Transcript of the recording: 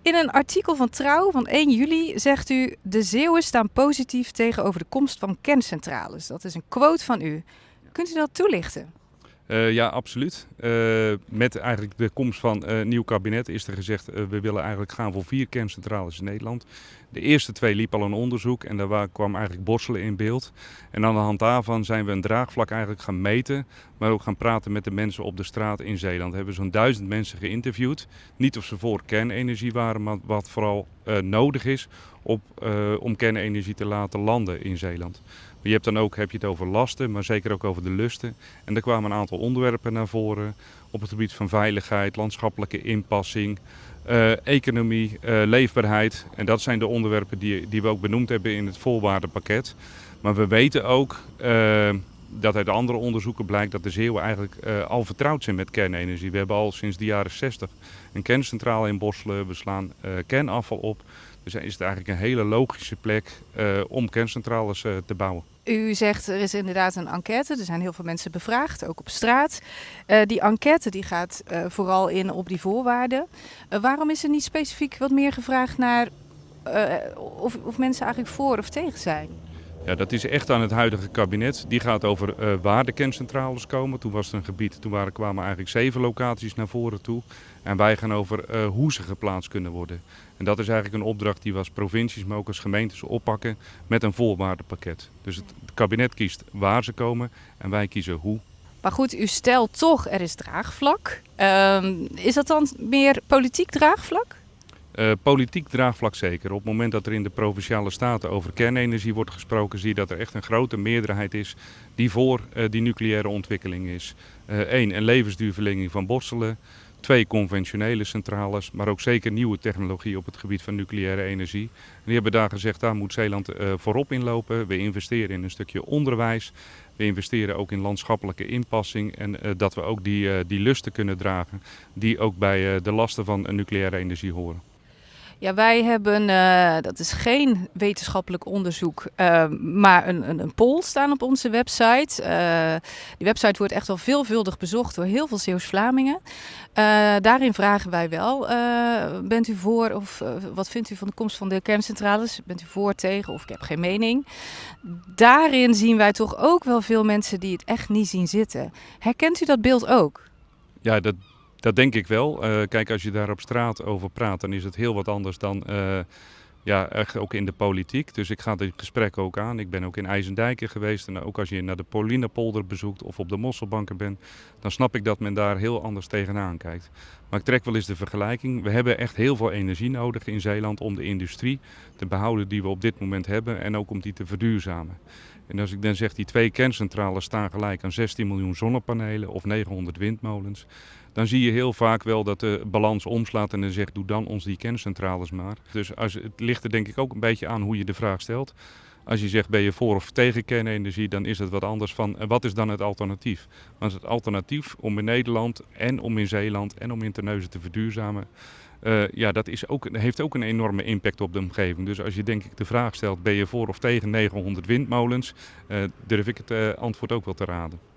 In een artikel van Trouw van 1 juli zegt u: de Zeeuwen staan positief tegenover de komst van kerncentrales. Dat is een quote van u. Kunt u dat toelichten? Ja, absoluut. Met eigenlijk de komst van een nieuw kabinet is er gezegd, we willen eigenlijk gaan voor 4 kerncentrales in Nederland. De eerste 2 liep al een onderzoek en daar kwam eigenlijk Borselen in beeld. En aan de hand daarvan zijn we een draagvlak eigenlijk gaan meten, maar ook gaan praten met de mensen op de straat in Zeeland. We hebben zo'n 1000 mensen geïnterviewd. Niet of ze voor kernenergie waren, maar wat vooral nodig is om kernenergie te laten landen in Zeeland. Je hebt dan ook, heb je het over lasten, maar zeker ook over de lusten. En er kwamen een aantal onderwerpen naar voren op het gebied van veiligheid, landschappelijke inpassing, economie, leefbaarheid. En dat zijn de onderwerpen die we ook benoemd hebben in het voorwaardenpakket. Maar we weten ook dat uit andere onderzoeken blijkt dat de Zeeuwen eigenlijk al vertrouwd zijn met kernenergie. We hebben al sinds de jaren 60 een kerncentrale in Borselen, we slaan kernafval op. Dus is het eigenlijk een hele logische plek om kerncentrales te bouwen. U zegt er is inderdaad een enquête. Er zijn heel veel mensen bevraagd, ook op straat. Die enquête die gaat vooral in op die voorwaarden. Waarom is er niet specifiek wat meer gevraagd naar of mensen eigenlijk voor of tegen zijn? Ja, dat is echt aan het huidige kabinet. Die gaat over waar de kerncentrales komen. Toen was het een gebied, kwamen eigenlijk 7 locaties naar voren toe. En wij gaan over hoe ze geplaatst kunnen worden. En dat is eigenlijk een opdracht die we als provincies, maar ook als gemeentes oppakken met een voorwaardenpakket. Dus het kabinet kiest waar ze komen en wij kiezen hoe. Maar goed, u stelt toch er is draagvlak. Is dat dan meer politiek draagvlak? Politiek draagvlak zeker. Op het moment dat er in de Provinciale Staten over kernenergie wordt gesproken, zie je dat er echt een grote meerderheid is die voor die nucleaire ontwikkeling is. 1, een levensduurverlenging van Borselen. 2, conventionele centrales, maar ook zeker nieuwe technologie op het gebied van nucleaire energie. En die hebben daar gezegd, daar moet Zeeland voorop in lopen. We investeren in een stukje onderwijs. We investeren ook in landschappelijke inpassing en dat we ook die lusten kunnen dragen die ook bij de lasten van nucleaire energie horen. Ja, wij hebben, dat is geen wetenschappelijk onderzoek, maar een poll staan op onze website. Die website wordt echt wel veelvuldig bezocht door heel veel Zeeuws-Vlamingen. Daarin vragen wij wel, bent u voor of wat vindt u van de komst van de kerncentrales? Bent u voor, tegen of ik heb geen mening? Daarin zien wij toch ook wel veel mensen die het echt niet zien zitten. Herkent u dat beeld ook? Ja, dat denk ik wel. Kijk, als je daar op straat over praat, dan is het heel wat anders dan echt ook in de politiek. Dus ik ga dit gesprek ook aan. Ik ben ook in IJsendijken geweest. En ook als je naar de Paulinapolder bezoekt of op de Mosselbanken bent, dan snap ik dat men daar heel anders tegenaan kijkt. Maar ik trek wel eens de vergelijking. We hebben echt heel veel energie nodig in Zeeland om de industrie te behouden die we op dit moment hebben en ook om die te verduurzamen. En als ik dan zeg die 2 kerncentrales staan gelijk aan 16 miljoen zonnepanelen of 900 windmolens, dan zie je heel vaak wel dat de balans omslaat en dan zegt doe dan ons die kerncentrales maar. Dus het ligt er denk ik ook een beetje aan hoe je de vraag stelt. Als je zegt ben je voor of tegen kernenergie, dan is het wat anders van wat is dan het alternatief? Want het alternatief om in Nederland en om in Zeeland en om in Terneuzen te verduurzamen, dat heeft ook een enorme impact op de omgeving. Dus als je denk ik de vraag stelt ben je voor of tegen 900 windmolens, durf ik het antwoord ook wel te raden.